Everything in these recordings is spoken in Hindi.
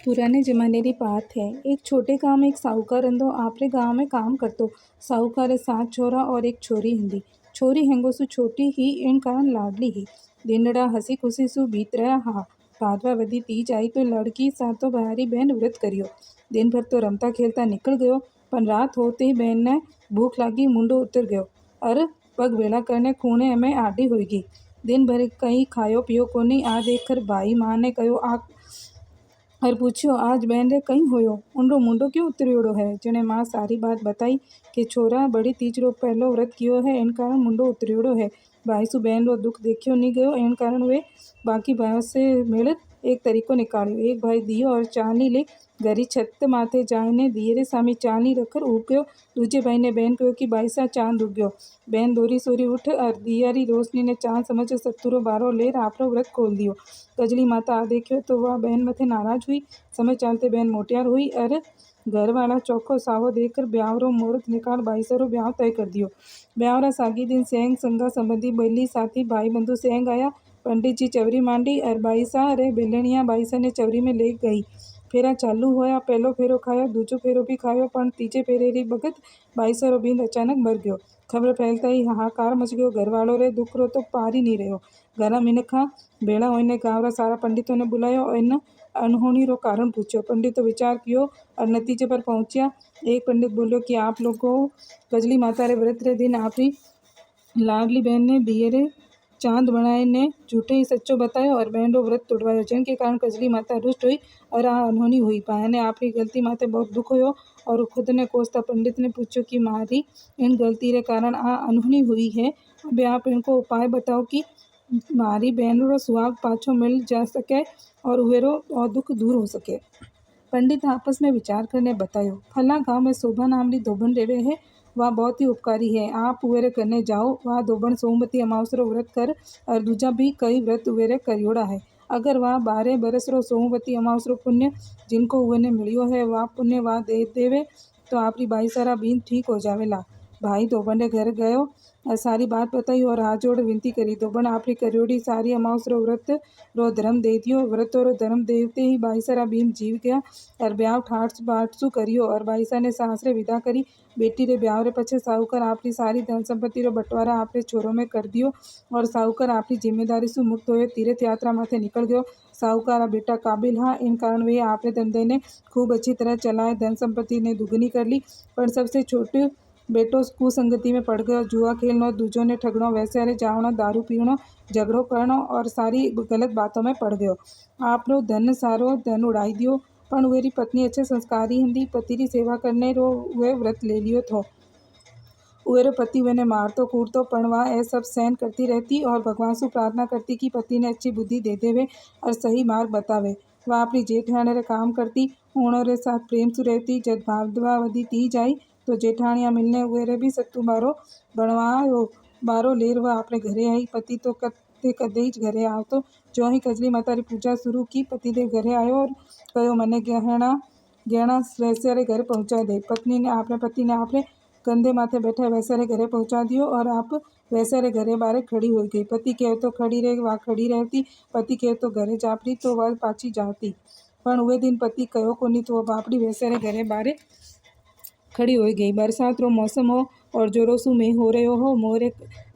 पुराने जमाने री बात है। एक छोटे गांव में एक साहूकार रंदो। आपरे गांव में काम करतो। साहूकारे 7 छोरा और एक छोरी हिंदी। छोरी हेंगो सु छोटी ही इन कारण लाडली ही। दिनड़ा हसी खुशी सु बीत रहा हा। भादवा वदी तीज आई तो लड़की सातो भारी बहन व्रत करियो। दिन भर तो रमता खेलता निकल गयो, पर रात होते ही बहन ने भूख लागी मुंडो उतर गयो और पग वेला करने खूणे में आडी हुई गई। दिन भर कहीं खायो पियो कोनी। आ देखकर भाई माँ ने कहो आ और पूछियो आज बहन रे कहीं होयो, उनरो मुंडो क्यों उतरियोड़ो है। जने माँ सारी बात बताई कि छोरा बड़ी तीज रो पहलो व्रत कियो है, इन कारण मुंडो उतरियोड़ो है। भाई सु बहन रो दुख देखियो नहीं गयो, इन कारण वे बाकी भाइयों से मिल एक तरीको निकालियो। एक भाई दियो और चालनी ले घरी छत माथे जाने दिए रे सामी चालनी रखकर उग गयो। दूजे भाई ने बहन कहो कि भाई सा चांद उग गयो। बहन दोरी सोरी उठ और दिया री रोशनी ने चांद समझ सत्तूरो बारो लेर आपरो व्रत खोल दियो। कजली माता आ देखियो तो वह बहन मथे नाराज हुई। समय चालते बहन मोटियार हुई और घर वाला चौको सावो देखकर ब्याह रो मुहूर्त निकाल बाईसरो ब्याह तय कर दियो। ब्याह रा सागी दिन सेंग संगा संबंधी बेली साथी भाई बंधु सेंग आया। पंडित जी चवरी मांडी और बाईसा रे बेलणिया बाईसा ने चवरी में ले गई। फेरा चालू होया। पहलो फेरो खायो, दूजो फेरो भी खायो, पण तीजे फेरे री बगत बाईसरो बींद अचानक मर गयो। खबर फैलता ही हाहाकार मच गयो। घरवालों रे दुख रो तो पार ही नहीं रह्यो। घरा मिनखा भेड़ा होने गाँव रा सारा पंडितों ने बुलायो और इन अनहोनी रो कारण पूछो। पंडितों विचार कियो और नतीजे पर पहुंचा। एक पंडित बोलियो कि आप लोगों कजली माता रे व्रत रे दिन आपरी लाडली बहन ने दिए रे चांद बनाए ने झूठे ही सच्चो बतायो और बहन रो व्रत तोड़वायो, जिनके कारण कजली माता रुष्ट हुई और आ अनहोनी हुई। भाई ने आपरी गलती माते बहुत दुख होयो और खुद ने कोसता पंडित ने पूछो कि मारी इन गलती रे कारण आ अनहोनी हुई है। अब आप इनको उपाय बताओ कि मारी बहन रो सुहाग पाछो मिल जा सके और उवेरो और दुख दूर हो सके। पंडित आपस में विचार करने बतायो, फला गांव में शोभा नाम री धोबन रेवे है। वह बहुत ही उपकारी है। आप उवेरे करने जाओ। वह धोबन सोमवती अमावस रो व्रत कर और दूजा भी कई व्रत उवेरे करियोड़ा है। अगर वह 12 बरस रो सोमवती अमावस रो पुण्य जिनको उवेने मिलियो है वह पुण्य वह दे देवे तो आपरी बाई सारा बीन ठीक हो जावेला। भाई धोबन रे घर गयो और सारी बात बताई और हाथ जोड़ विनती करी। धोबन आपरी करियोड़ी सारी अमावस रो व्रत रो धर्म दे दियो। व्रत रो धर्म देते ही बाईसरा भीम जीव गया और ब्याह ठाट बाटसू करियो और बाईसा ने सासरे विदा करी। बेटी रे ब्याह रे पछे साहूकार आपरी सारी धन संपत्ति रो बंटवारा आपरे छोरो में कर दियो और साहूकार आपरी जिम्मेदारी सु मुक्त होए तीर्थ यात्रा माथे निकल गयो। साहूकार बेटा काबिल हा, इन कारण वे आपरे धंधे ने खूब अच्छी तरह चलाए, धन संपत्ति ने दुगनी कर ली। पर सबसे छोटे बेटो कुसंगति में पड़ गयो। जुआ खेलनो, दूजों ने ठगणो, वैसे जावणो, दारू पीवणो, झगड़ो करणो और सारी गलत बातों में पड़ गयो। आपरो धन सारो धन उड़ाई दियो। पण वेरी पत्नी अच्छे संस्कारी हिंदी। पति री सेवा करने रो वे व्रत ले लियो थो। उवेरो पति वेने मारतो कूटतो पण वह ए सब सहन करती रहती और भगवान से प्रार्थना करती कि पति ने अच्छी बुद्धि दे देवे और सही मार्ग बतावे। वह अपनी जेठाणी रे काम करती, उणों रे साथ प्रेम से रहती। जब भादवावदी तीज आई तो जेठाणियाँ मिलने उवेरे भी सत्तू बारो बनवायो। बारो लेर वह अपने घरे आई। पति तो कदे कदे ही घरे आवतो। जो ही कजली माता री पूजा शुरू की, पति देव घरे आयो और कहो मने गहना वैसे रे घर पहुंचा दे। पत्नी ने अपने पति ने अपने कंधे माथे बैठे वैसे रे घरे पहुंचा दियो और आप वैसे रे घरे बारे खड़ी हो गई। पति कहे तो खड़ी रहे वह खड़ी रहती, पति कहे तो घरे जापड़ी तो वह पाछी जाती। पण उवे दिन पति कहो कोनी तो वह बापड़ी वैसे रे घरे बारे खड़ी हो गई। बरसात रो मौसम हो और जोरों सु में हो रहो हो।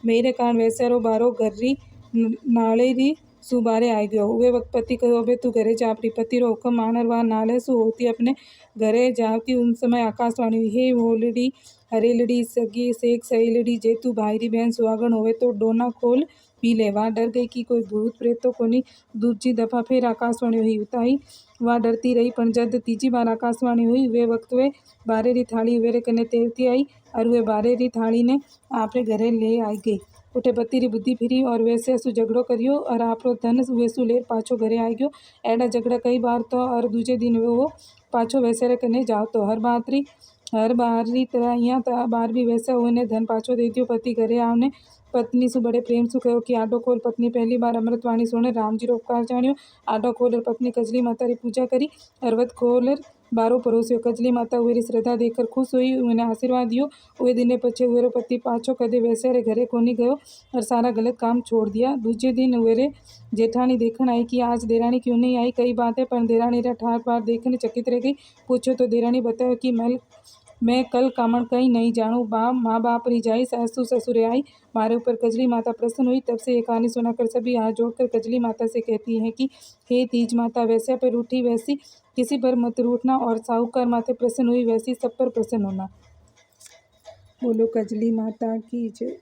मेरे कारण वैसे रो बारो घर री नाले री सु बारे आई गयो। वे वक्त पति कहो अबे तू घरे जापड़ी। पति रो हुक्म मानर वह नाले सु होती अपने घरे जाती। उन समय आकाशवाणी हुई, हे होलड़ी हरेलड़ी सगी सेक सहेलड़ी, जे तू भाई री बहन सुहागण होवे तो डोना खोल पी ले। वह डर गई कि कोई भूत प्रेत तो कोनी। दूजी दफा फिर आकाशवाणी हुई उताई। वह डरती रही पण जद तीजी बार आकाशवाणी हुई वे वक्त वे बारे री थाली वेरे कने तेरती आई और वे बारे री थाली ने आपरे घरे ले आई गई। उठे पति री बुद्धि फिरी और वैसे सु झगड़ो करियो और आपरो धन वेसु लेर पाछो घरे आई गयो। एड़ा झगड़ा कई बार तो और दूजे दिन वो पाछो वैसे रे कने जाओ तो हर बार री तरह यहाँ बार भी वैसा उन्हें धन पाछो दे दियो। पति घरे आवने पत्नी सु बड़े प्रेम सु कहो कि आडो खोल। पत्नी पहली बार अमृतवाणी सुने राम जी रो उपकार जाण्यो। आडो खोलर पत्नी कजली माता री पूजा करी। अरवत खोलर बारो परोस्यो। कजली माता उहरी श्रद्धा देखकर खुश हुई, उन्हें आशीर्वाद दियो। उहे दिने पछे उहरो पति पाछो कदे वैसे रे घरे कोनी गयो और सारा गलत काम छोड़ दिया। दूजे दिन उहरे जेठानी देखन आई कि आज देरानी क्यों नहीं आई। कई बात है पर देरानी रा ठार बार देखने चकित रह गई। पूछो तो देरानी बतायो कि मैं कल कामण कहीं नहीं जानू। माँ बाप री जाई, सासू ससुरे आई, मारे ऊपर कजली माता प्रसन्न हुई। तब से ये कहानी सुनाकर सभी हाथ जोड़कर कजली माता से कहती हैं कि हे तीज माता, वैश्या पर रूठी वैसी किसी पर मत रूठना और साहूकार माते प्रसन्न हुई वैसी सब पर प्रसन्न होना। बोलो कजली माता की जय।